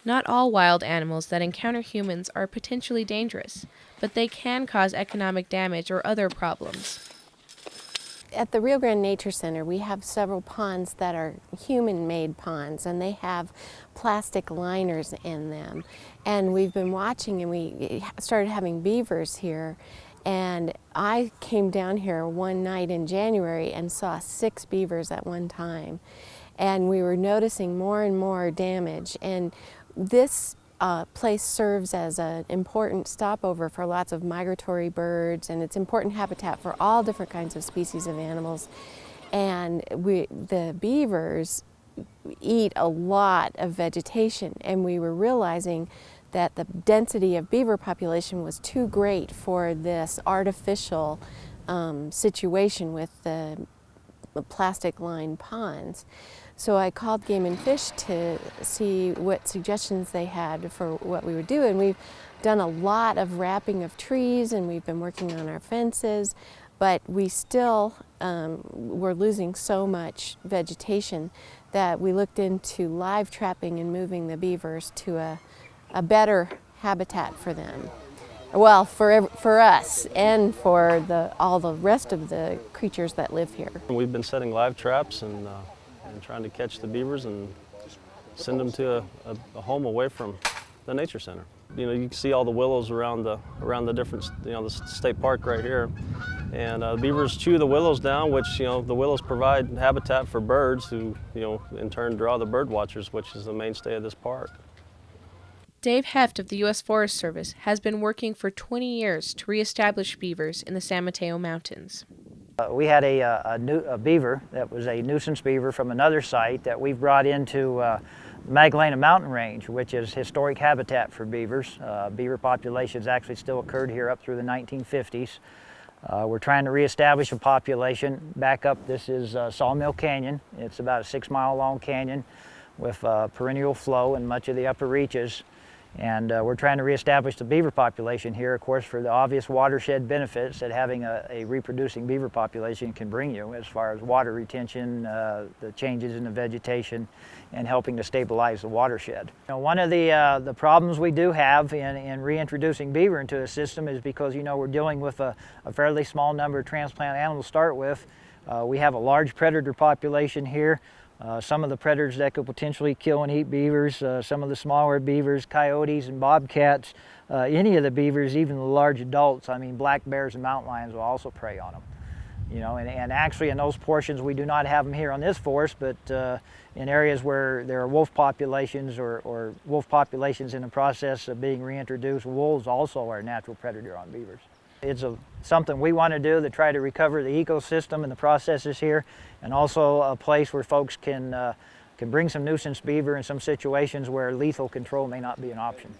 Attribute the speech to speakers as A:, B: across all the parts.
A: Not all wild animals that encounter humans are potentially dangerous, but they can cause economic damage or other problems.
B: At the Rio Grande Nature Center, we have several ponds that are human-made ponds, and they have plastic liners in them. And we've been watching, and we started having beavers here. And I came down here one night in January and saw 6 beavers at one time. And we were noticing more and more damage. And this place serves as an important stopover for lots of migratory birds, and it's important habitat for all different kinds of species of animals. And the beavers eat a lot of vegetation, and we were realizing that the density of beaver population was too great for this artificial situation with the plastic-lined ponds. So I called Game and Fish to see what suggestions they had for what we would do, and we've done a lot of wrapping of trees, and we've been working on our fences, but we still were losing so much vegetation that we looked into live trapping and moving the beavers to a better habitat for them. Well, for us and for all the rest of the creatures that live here.
C: We've been setting live traps and trying to catch the beavers and send them to a home away from the nature center. You know, you can see all the willows around the different, the state park right here, and beavers chew the willows down, which the willows provide habitat for birds, who in turn draw the bird watchers, which is the mainstay of this park.
A: Dave Heft of the U.S. Forest Service has been working for 20 years to reestablish beavers in the San Mateo Mountains.
D: We had a beaver that was a nuisance beaver from another site that we've brought into Magdalena Mountain Range, which is historic habitat for beavers. Beaver populations actually still occurred here up through the 1950s. We're trying to reestablish a population back up. This is Sawmill Canyon. It's about a 6-mile long canyon with perennial flow in much of the upper reaches. And we're trying to reestablish the beaver population here, of course, for the obvious watershed benefits that having a reproducing beaver population can bring you, as far as water retention, the changes in the vegetation, and helping to stabilize the watershed. One of the problems we do have in reintroducing beaver into the system is because we're dealing with a fairly small number of transplant animals to start with. We have a large predator population here. Some of the predators that could potentially kill and eat beavers, some of the smaller beavers, coyotes and bobcats, any of the beavers, even the large adults, black bears and mountain lions will also prey on them. And actually in those portions we do not have them here on this forest, but in areas where there are wolf populations or wolf populations in the process of being reintroduced, wolves also are a natural predator on beavers. It's something we want to do to try to recover the ecosystem and the processes here, and also a place where folks can bring some nuisance beaver in some situations where lethal control may not be an option.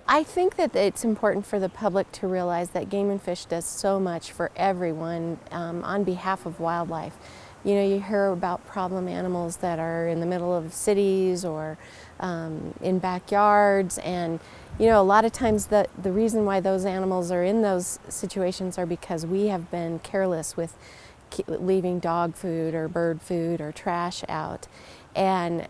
B: I think that it's important for the public to realize that Game and Fish does so much for everyone on behalf of wildlife. You hear about problem animals that are in the middle of cities or in backyards, and a lot of times the reason why those animals are in those situations are because we have been careless with leaving dog food or bird food or trash out. And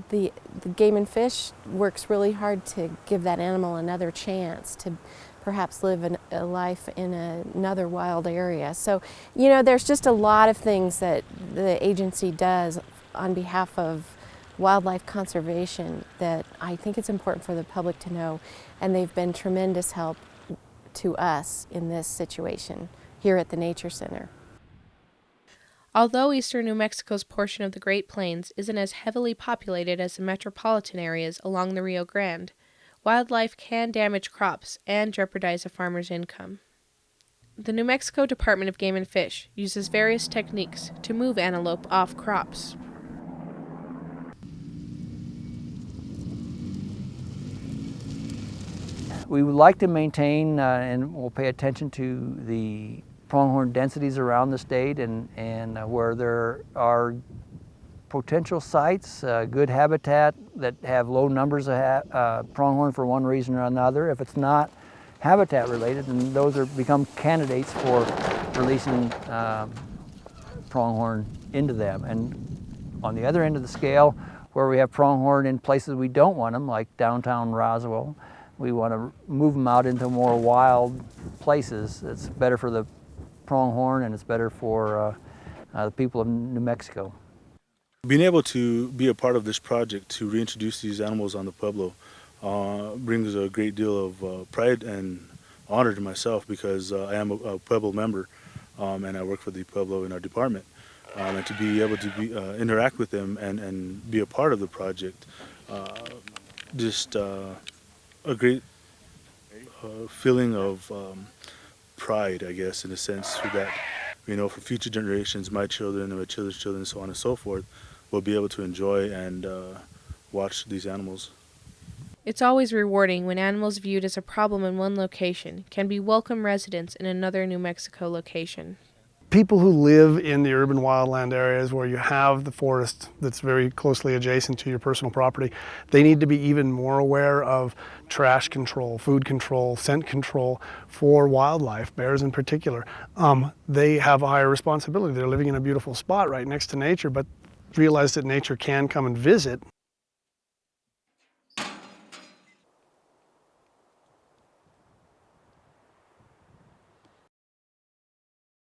B: the Game and Fish works really hard to give that animal another chance to perhaps live a life in another wild area. So, there's just a lot of things that the agency does on behalf of wildlife conservation that I think it's important for the public to know, and they've been tremendous help to us in this situation here at the Nature Center.
A: Although eastern New Mexico's portion of the Great Plains isn't as heavily populated as the metropolitan areas along the Rio Grande, wildlife can damage crops and jeopardize a farmer's income. The New Mexico Department of Game and Fish uses various techniques to move antelope off crops.
E: We would like to maintain and we'll pay attention to the pronghorn densities around the state and where there are potential sites, good habitat that have low numbers of pronghorn for one reason or another. If it's not habitat related, then those become candidates for releasing pronghorn into them. And on the other end of the scale, where we have pronghorn in places we don't want them, like downtown Roswell. We want to move them out into more wild places. It's better for the pronghorn and it's better for the people of New Mexico.
F: Being able to be a part of this project to reintroduce these animals on the Pueblo brings a great deal of pride and honor to myself, because I am a Pueblo member and I work for the Pueblo in our department. And to be able to interact with them and be a part of the project, just a great feeling of pride, I guess, in a sense, for that, you know, for future generations, my children and my children's children, so on and so forth, will be able to enjoy and watch these animals.
A: It's always rewarding when animals viewed as a problem in one location can be welcome residents in another New Mexico location.
G: People who live in the urban wildland areas where you have the forest that's very closely adjacent to your personal property, they need to be even more aware of trash control, food control, scent control for wildlife, bears in particular. They have a higher responsibility. They're living in a beautiful spot right next to nature, but realize that nature can come and visit